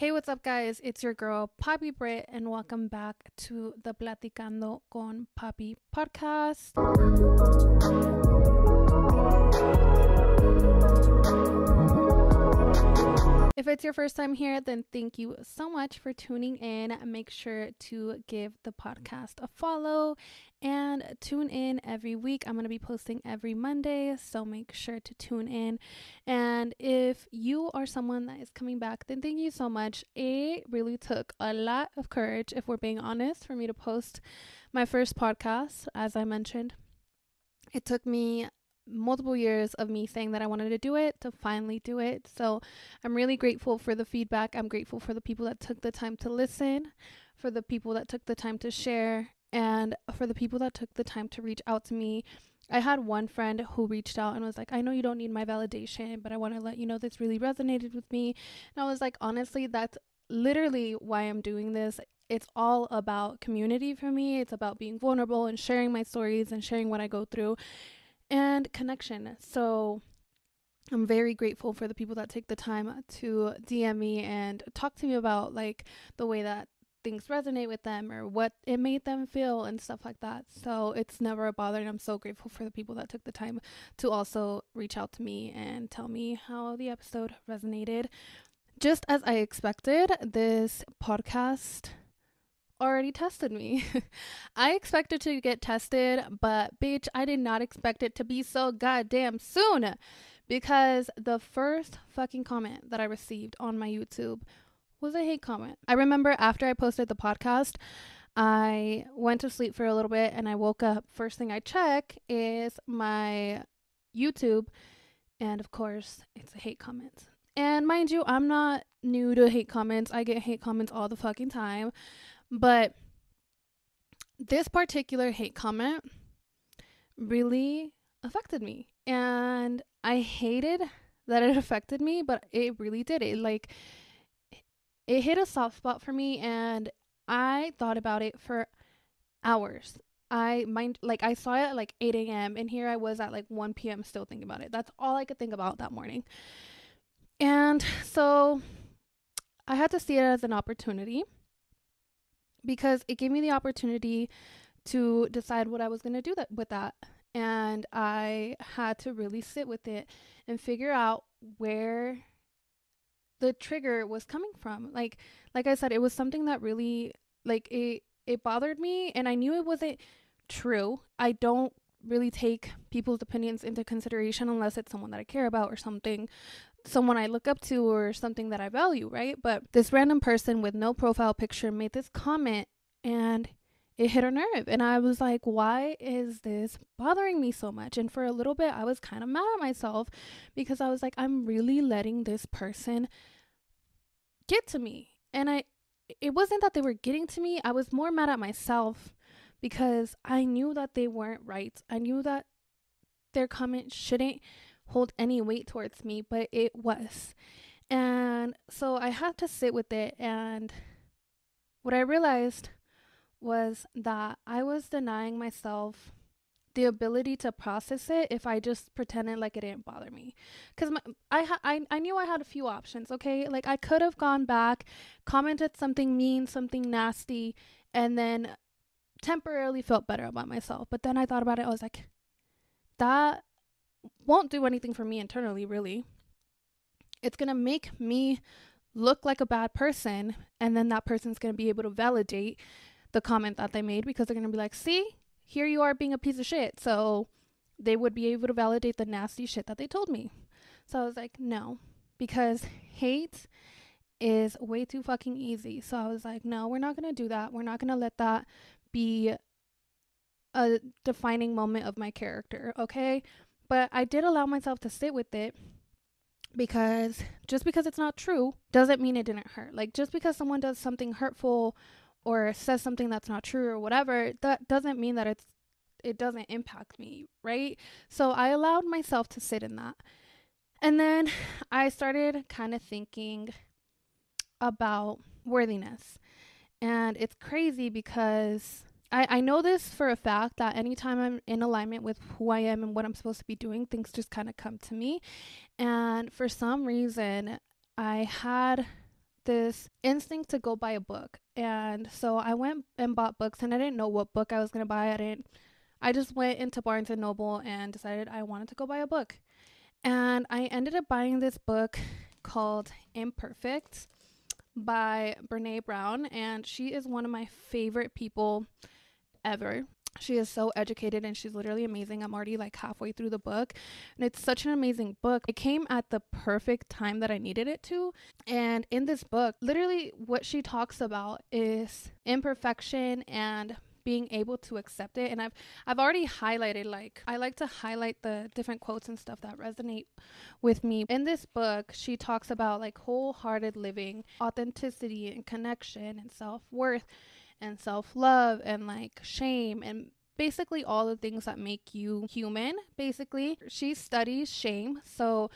Hey, what's up, guys? It's your girl, Papi Britt, and welcome back to the Platicando con Papi podcast. If it's your first time here, then thank you so much for tuning in. Make sure to give the podcast a follow and tune in every week. I'm going to be posting every Monday, so make sure to tune in. And if you are someone that is coming back, then thank you so much. It really took a lot of courage, if we're being honest, for me to post my first podcast. As I mentioned, it took me multiple years of me saying that I wanted to do it to finally do it. So I'm really grateful for the feedback. I'm grateful for the people that took the time to listen, for the people that took the time to share, and for the people that took the time to reach out to me. I had one friend who reached out and was like, I know you don't need my validation, but I want to let you know this really resonated with me. And I was like, honestly, that's literally why I'm doing this. It's all about community for me. It's about being vulnerable and sharing my stories and sharing what I go through and connection. So I'm very grateful for the people that take the time to DM me and talk to me about like the way that things resonate with them or what it made them feel and stuff like that. So it's never a bother, and I'm so grateful for the people that took the time to also reach out to me and tell me how the episode resonated. Just as I expected, this podcast already tested me. I expected to get tested, but bitch, I did not expect it to be so goddamn soon, because the first fucking comment that I received on my YouTube was a hate comment. I remember after I posted the podcast, I went to sleep for a little bit and I woke up. First thing I check is my YouTube, and of course it's a hate comment. And mind you, I'm not new to hate comments. I get hate comments all the fucking time. But this particular hate comment really affected me. And I hated that it affected me, but it really did. It hit a soft spot for me, and I thought about it for hours. I saw it at like 8 a.m. and here I was at like 1 p.m. still thinking about it. That's all I could think about that morning. And so I had to see it as an opportunity, because it gave me the opportunity to decide what I was going to do with that. And I had to really sit with it and figure out where the trigger was coming from. Like I said, it was something that really, it bothered me, and I knew it wasn't true. I don't really take people's opinions into consideration unless it's someone that I care about or someone I look up to or something that I value, right? But this random person with no profile picture made this comment, and it hit a nerve. And I was like, why is this bothering me so much? And for a little bit, I was kind of mad at myself, because I was like, I'm really letting this person get to me. And it wasn't that they were getting to me. I was more mad at myself, because I knew that they weren't right. I knew that their comment shouldn't hold any weight towards me, but it was. And so I had to sit with it, and what I realized was that I was denying myself the ability to process it if I just pretended like it didn't bother me. Because I knew I had a few options, okay? Like, I could have gone back, commented something mean, something nasty, and then temporarily felt better about myself. But then I thought about it. I was like, that won't do anything for me internally, really. It's going to make me look like a bad person, and then that person's going to be able to validate the comment that they made, because they're going to be like, see, here you are being a piece of shit. So they would be able to validate the nasty shit that they told me. So I was like, no, because hate is way too fucking easy. So I was like, no, we're not going to do that. We're not going to let that be a defining moment of my character, okay? But I did allow myself to sit with it, because just because it's not true doesn't mean it didn't hurt. Like, just because someone does something hurtful or says something that's not true or whatever, that doesn't mean that it doesn't impact me, right? So I allowed myself to sit in that. And then I started kind of thinking about worthiness. And it's crazy, because I know this for a fact, that anytime I'm in alignment with who I am and what I'm supposed to be doing, things just kind of come to me. And for some reason, I had this instinct to go buy a book. And so I went and bought books, and I didn't know what book I was going to buy. I just went into Barnes and Noble and decided I wanted to go buy a book. And I ended up buying this book called Imperfect by Brene Brown. And she is one of my favorite people ever. She is so educated and she's literally amazing. I'm already like halfway through the book, and it's such an amazing book. It came at the perfect time that I needed it to. And in this book, literally what she talks about is imperfection and being able to accept it. And I've already highlighted, like, I like to highlight the different quotes and stuff that resonate with me. In this book, she talks about like wholehearted living, authenticity and connection and self-worth and self-love and like shame and basically all the things that make you human. Basically, she studies shame. So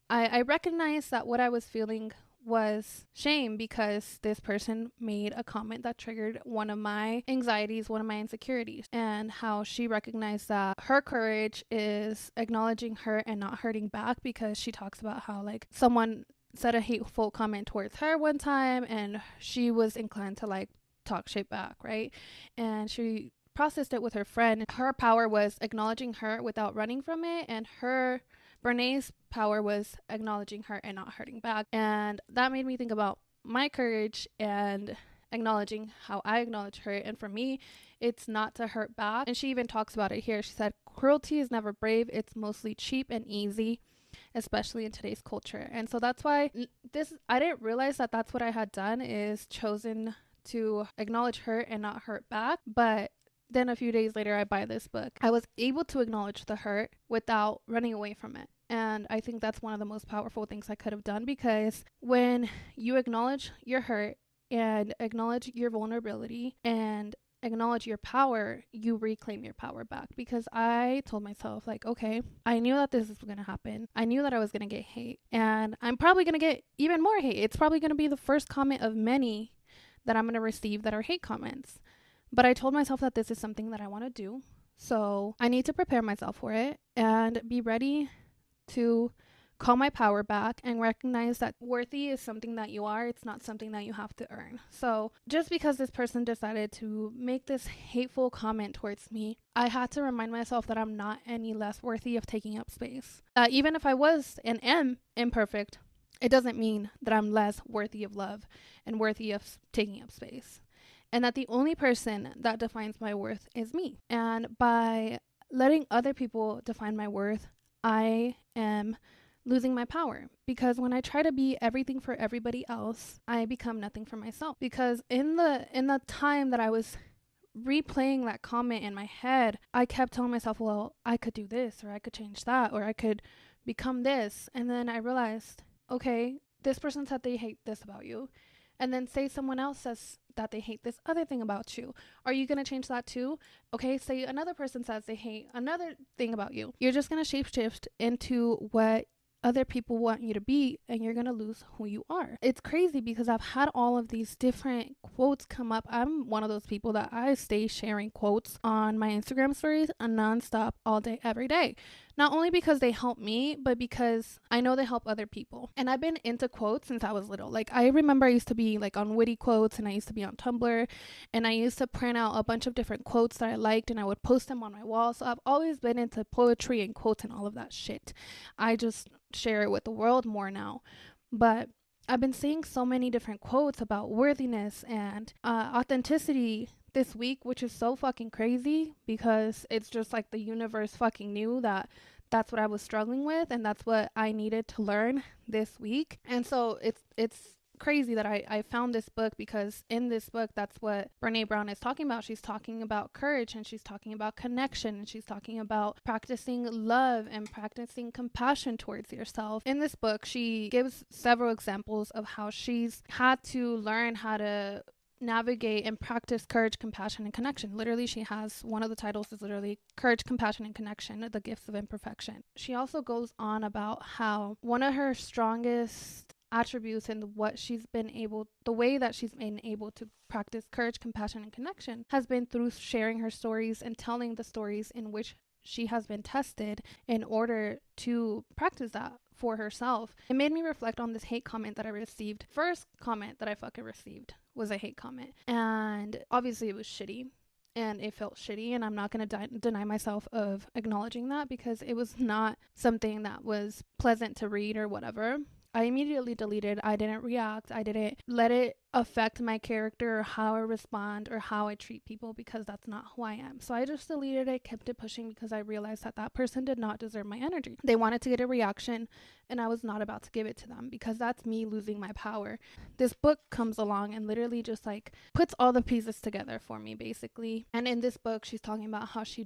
I recognized that what I was feeling was shame because this person made a comment that triggered one of my anxieties, one of my insecurities, and how she recognized that her courage is acknowledging her and not hurting back, because she talks about how like someone said a hateful comment towards her one time and she was inclined to like talk shit back, right? And she processed it with her friend. Her power was acknowledging her without running from it, and Brene's power was acknowledging her and not hurting back. And that made me think about my courage and acknowledging how I acknowledge her. And for me, it's not to hurt back. And she even talks about it here. She said, cruelty is never brave. It's mostly cheap and easy, especially in today's culture. And so that's why I didn't realize that that's what I had done, is chosen to acknowledge hurt and not hurt back. But then a few days later, I buy this book. I was able to acknowledge the hurt without running away from it. And I think that's one of the most powerful things I could have done, because when you acknowledge your hurt and acknowledge your vulnerability and acknowledge your power, you reclaim your power back. Because I told myself, like, okay, I knew that this was going to happen. I knew that I was going to get hate, and I'm probably going to get even more hate. It's probably going to be the first comment of many that I'm going to receive that are hate comments. But I told myself that this is something that I want to do. So I need to prepare myself for it and be ready to call my power back and recognize that worthy is something that you are. It's not something that you have to earn. So just because this person decided to make this hateful comment towards me, I had to remind myself that I'm not any less worthy of taking up space. Even if I was and am imperfect, it doesn't mean that I'm less worthy of love and worthy of taking up space. And that the only person that defines my worth is me. And by letting other people define my worth, I am losing my power. Because when I try to be everything for everybody else, I become nothing for myself. Because in the time that I was replaying that comment in my head, I kept telling myself, well, I could do this, or I could change that, or I could become this. And then I realized, okay, this person said they hate this about you. And then say someone else says that they hate this other thing about you. Are you going to change that too? Okay, say another person says they hate another thing about you. You're just going to shapeshift into what other people want you to be, and you're going to lose who you are. It's crazy because I've had all of these different quotes come up. I'm one of those people that I stay sharing quotes on my Instagram stories nonstop all day, every day. Not only because they help me, but because I know they help other people. And I've been into quotes since I was little. Like, I remember I used to be like on Witty Quotes, and I used to be on Tumblr, and I used to print out a bunch of different quotes that I liked, and I would post them on my wall. So I've always been into poetry and quotes and all of that shit. I just share it with the world more now. But I've been seeing so many different quotes about worthiness and authenticity this week, which is so fucking crazy, because it's just like the universe fucking knew that that's what I was struggling with, and that's what I needed to learn this week. And so it's crazy that I found this book, because in this book, that's what Brene Brown is talking about. She's talking about courage, and she's talking about connection, and she's talking about practicing love and practicing compassion towards yourself. In this book, she gives several examples of how she's had to learn how to navigate and practice courage, compassion, and connection. Literally, she has one of the titles is literally Courage, Compassion, and Connection, the Gifts of Imperfection. She also goes on about how one of her strongest attributes and the way that she's been able to practice courage, compassion, and connection has been through sharing her stories and telling the stories in which she has been tested in order to practice that for herself. It made me reflect on this hate comment that I received. First comment that I fucking received was a hate comment. And obviously it was shitty. And it felt shitty, and I'm not going to deny myself of acknowledging that, because it was not something that was pleasant to read or whatever. I immediately deleted. I didn't react. I didn't let it affect my character or how I respond or how I treat people, because that's not who I am. So I just deleted it, kept it pushing, because I realized that that person did not deserve my energy. They wanted to get a reaction, and I was not about to give it to them, because that's me losing my power. This book comes along and literally just like puts all the pieces together for me, basically. And in this book, she's talking about how she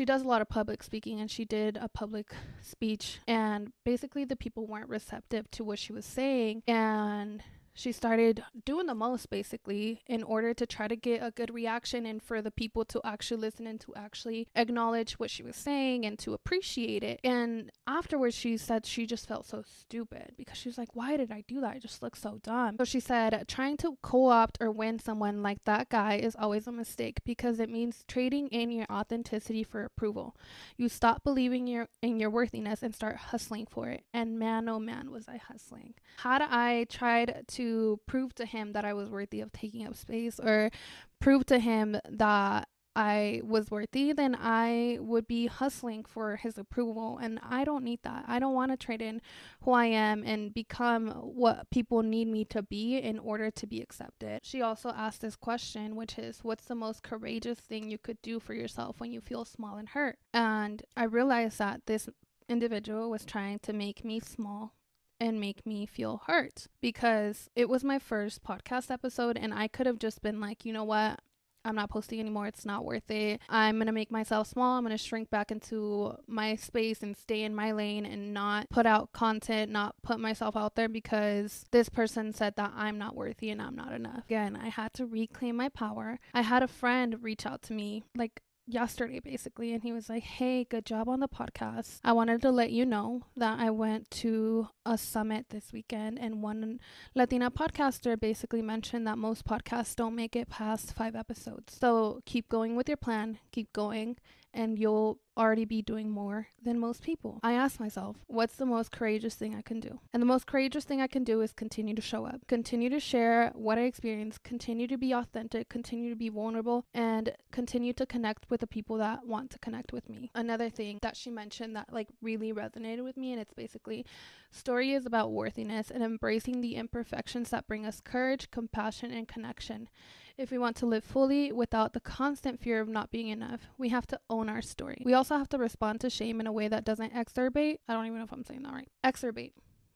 does a lot of public speaking, and she did a public speech, and basically the people weren't receptive to what she was saying, and she started doing the most, basically, in order to try to get a good reaction and for the people to actually listen and to actually acknowledge what she was saying and to appreciate it. And afterwards, she said she just felt so stupid, because she was like, why did I do that? I just look so dumb. So she said, trying to co-opt or win someone like that guy is always a mistake, because it means trading in your authenticity for approval. You stop believing in your worthiness and start hustling for it. And man, oh man, was I hustling. Had I tried to prove to him that I was worthy of taking up space, or prove to him that I was worthy, then I would be hustling for his approval, and I don't need that. I don't want to trade in who I am and become what people need me to be in order to be accepted. She also asked this question, which is, what's the most courageous thing you could do for yourself when you feel small and hurt? And I realized that this individual was trying to make me small and make me feel hurt, because it was my first podcast episode, and I could have just been like, you know what, I'm not posting anymore. It's not worth it. I'm going to make myself small. I'm going to shrink back into my space and stay in my lane and not put out content, not put myself out there, because this person said that I'm not worthy and I'm not enough. Again, I had to reclaim my power. I had a friend reach out to me like yesterday, basically, and he was like, hey, good job on the podcast. I wanted to let you know that I went to a summit this weekend, and one Latina podcaster basically mentioned that most podcasts don't make it past 5 episodes. So keep going with your plan, keep going, and you'll already be doing more than most people. I asked myself, what's the most courageous thing I can do? And the most courageous thing I can do is continue to show up, continue to share what I experienced, continue to be authentic, continue to be vulnerable, and continue to connect with the people that want to connect with me. Another thing that she mentioned that like really resonated with me, and it's basically, story is about worthiness and embracing the imperfections that bring us courage, compassion, and connection. If we want to live fully without the constant fear of not being enough, we have to own our story. We also have to respond to shame in a way that doesn't exacerbate. I don't even know if I'm saying that right. Exacerbate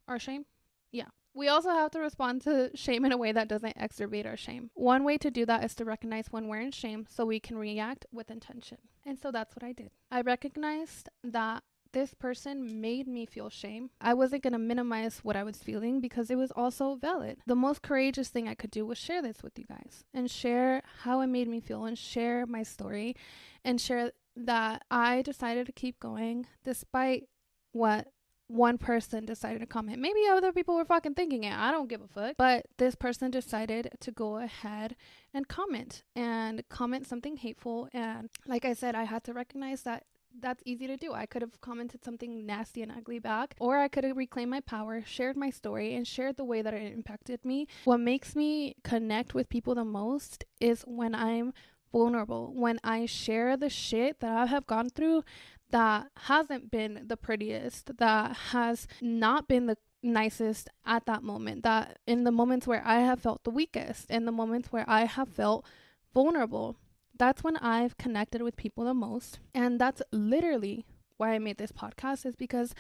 our shame? Yeah. We also have to respond to shame in a way that doesn't exacerbate our shame. One way to do that is to recognize when we're in shame so we can react with intention. And so that's what I did. I recognized that this person made me feel shame. I wasn't going to minimize what I was feeling, because it was also valid. The most courageous thing I could do was share this with you guys and share how it made me feel and share my story and share that I decided to keep going despite what one person decided to comment. Maybe other people were fucking thinking it. I don't give a fuck. But this person decided to go ahead and comment something hateful. And like I said, I had to recognize that that's easy to do. I could have commented something nasty and ugly back, or I could have reclaimed my power, shared my story, and shared the way that it impacted me. What makes me connect with people the most is when I'm vulnerable, when I share the shit that I have gone through that hasn't been the prettiest, that has not been the nicest at that moment, that in the moments where I have felt the weakest, in the moments where I have felt vulnerable, that's when I've connected with people the most. And that's literally why I made this podcast, is because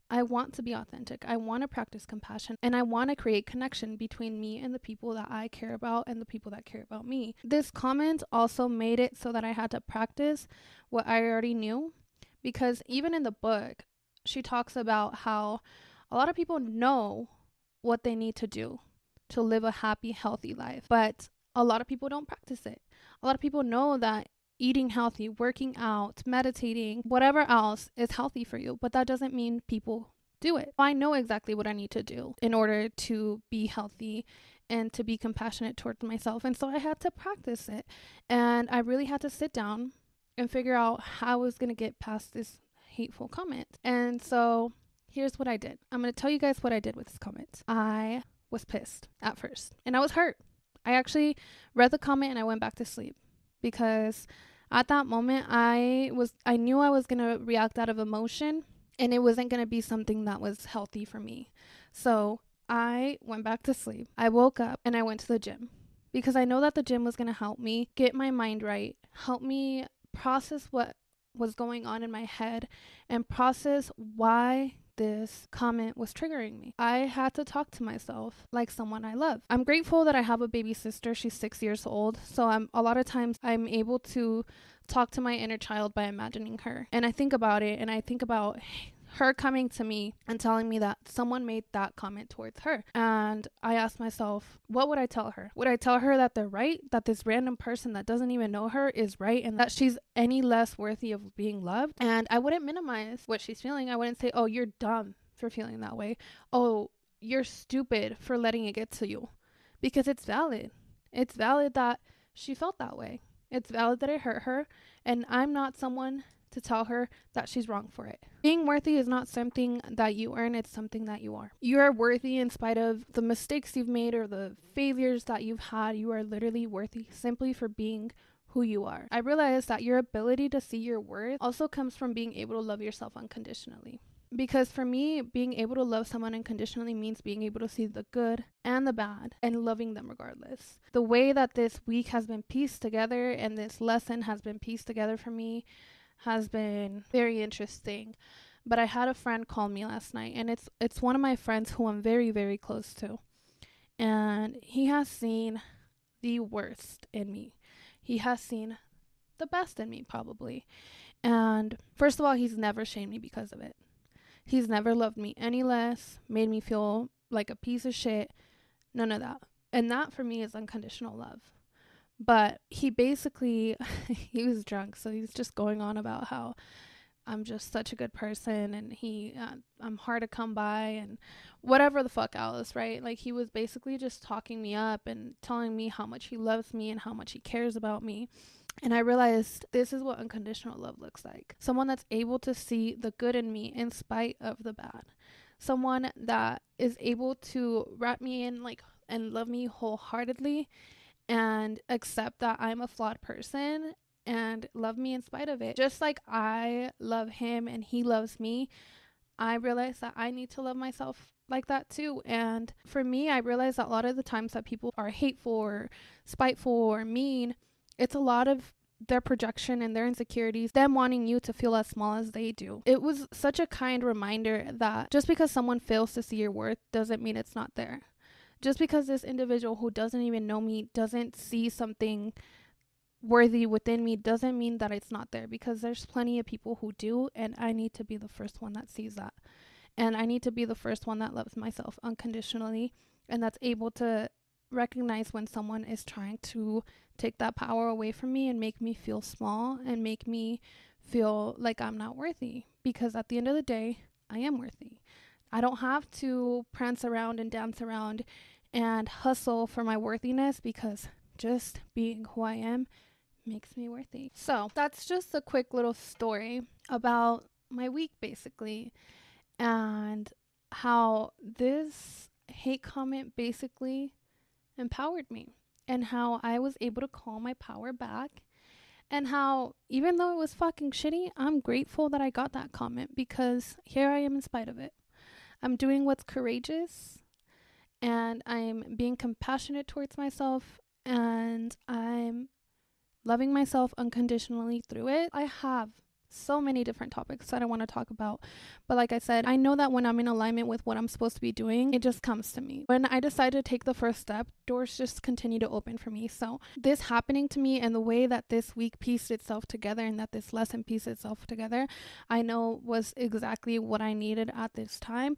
I want to be authentic. I want to practice compassion, and I want to create connection between me and the people that I care about and the people that care about me. This comment also made it so that I had to practice what I already knew, because even in the book, she talks about how a lot of people know what they need to do to live a happy, healthy life, but a lot of people don't practice it. A lot of people know that eating healthy, working out, meditating, whatever else is healthy for you, but that doesn't mean people do it. I know exactly what I need to do in order to be healthy and to be compassionate towards myself. And so I had to practice it. And I really had to sit down and figure out how I was going to get past this hateful comment. And so here's what I did. I'm going to tell you guys what I did with this comment. I was pissed at first and I was hurt. I actually read the comment and I went back to sleep because at that moment I knew I was going to react out of emotion and it wasn't going to be something that was healthy for me. So I went back to sleep. I woke up and I went to the gym because I know that the gym was going to help me get my mind right, help me process what was going on in my head and process why this comment was triggering me. I had to talk to myself like someone I love. I'm grateful that I have a baby sister. She's 6 years old. So a lot of times I'm able to talk to my inner child by imagining her. And I think about it and I think about her coming to me and telling me that someone made that comment towards her. And I asked myself, what would I tell her? Would I tell her that they're right? That this random person that doesn't even know her is right and that she's any less worthy of being loved? And I wouldn't minimize what she's feeling. I wouldn't say, oh, you're dumb for feeling that way. Oh, you're stupid for letting it get to you. Because it's valid. It's valid that she felt that way. It's valid that it hurt her. And I'm not someone to tell her that she's wrong for it. Being worthy is not something that you earn, it's something that you are. You are worthy in spite of the mistakes you've made or the failures that you've had. You are literally worthy simply for being who you are. I realized that your ability to see your worth also comes from being able to love yourself unconditionally. Because for me, being able to love someone unconditionally means being able to see the good and the bad and loving them regardless. The way that this week has been pieced together and this lesson has been pieced together for me has been very interesting. But I had a friend call me last night, and it's one of my friends who I'm very, very close to. And he has seen the worst in me. He has seen the best in me, probably. And first of all, he's never shamed me because of it. He's never loved me any less, made me feel like a piece of shit. None of that. And that for me is unconditional love. But he basically, he was drunk, so he's just going on about how I'm just such a good person and I'm hard to come by and whatever the fuck else, right? Like he was basically just talking me up and telling me how much he loves me and how much he cares about me. And I realized this is what unconditional love looks like. Someone that's able to see the good in me in spite of the bad. Someone that is able to wrap me in and love me wholeheartedly and accept that I'm a flawed person and love me in spite of it. Just like I love him and he loves me, I realize that I need to love myself like that too. And for me, I realize that a lot of the times that people are hateful or spiteful or mean, it's a lot of their projection and their insecurities, them wanting you to feel as small as they do. It was such a kind reminder that just because someone fails to see your worth doesn't mean it's not there. Just because this individual who doesn't even know me doesn't see something worthy within me doesn't mean that it's not there, because there's plenty of people who do, and I need to be the first one that sees that. And I need to be the first one that loves myself unconditionally and that's able to recognize when someone is trying to take that power away from me and make me feel small and make me feel like I'm not worthy, because at the end of the day, I am worthy. I don't have to prance around and dance around and hustle for my worthiness, because just being who I am makes me worthy. So that's just a quick little story about my week, basically, and how this hate comment basically empowered me, and how I was able to call my power back, and how even though it was fucking shitty, I'm grateful that I got that comment, because here I am in spite of it. I'm doing what's courageous, and I'm being compassionate towards myself, and I'm loving myself unconditionally through it. I have so many different topics that I want to talk about, but like I said, I know that when I'm in alignment with what I'm supposed to be doing, it just comes to me. When I decide to take the first step, doors just continue to open for me. So this happening to me and the way that this week pieced itself together and that this lesson pieced itself together, I know was exactly what I needed at this time.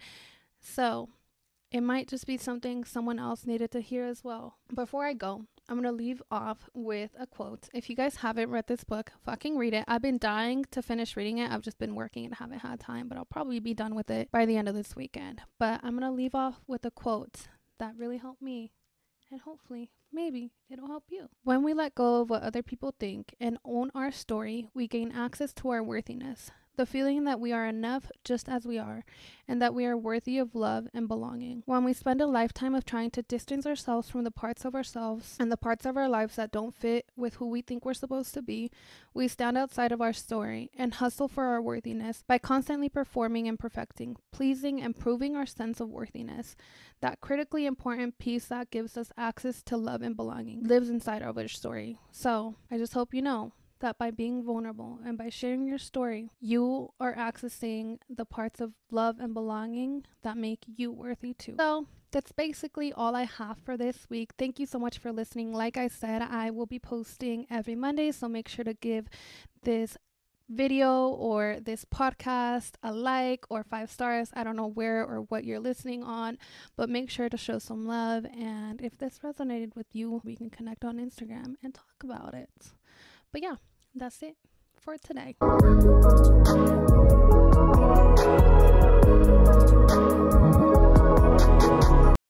So it might just be something someone else needed to hear as well. Before I go, I'm going to leave off with a quote. If you guys haven't read this book, fucking read it. I've been dying to finish reading it. I've just been working and haven't had time, but I'll probably be done with it by the end of this weekend. But I'm going to leave off with a quote that really helped me, and hopefully, maybe it'll help you. When we let go of what other people think and own our story, we gain access to our worthiness. The feeling that we are enough just as we are, and that we are worthy of love and belonging. When we spend a lifetime of trying to distance ourselves from the parts of ourselves and the parts of our lives that don't fit with who we think we're supposed to be, we stand outside of our story and hustle for our worthiness by constantly performing and perfecting, pleasing and proving our sense of worthiness. That critically important piece that gives us access to love and belonging lives inside of our story. So I just hope you know that by being vulnerable and by sharing your story, you are accessing the parts of love and belonging that make you worthy too. So that's basically all I have for this week. Thank you so much for listening. Like I said, I will be posting every Monday, so make sure to give this video or this podcast a like or 5 stars. I don't know where or what you're listening on, but make sure to show some love. And if this resonated with you, we can connect on Instagram and talk about it. But yeah, that's it for today.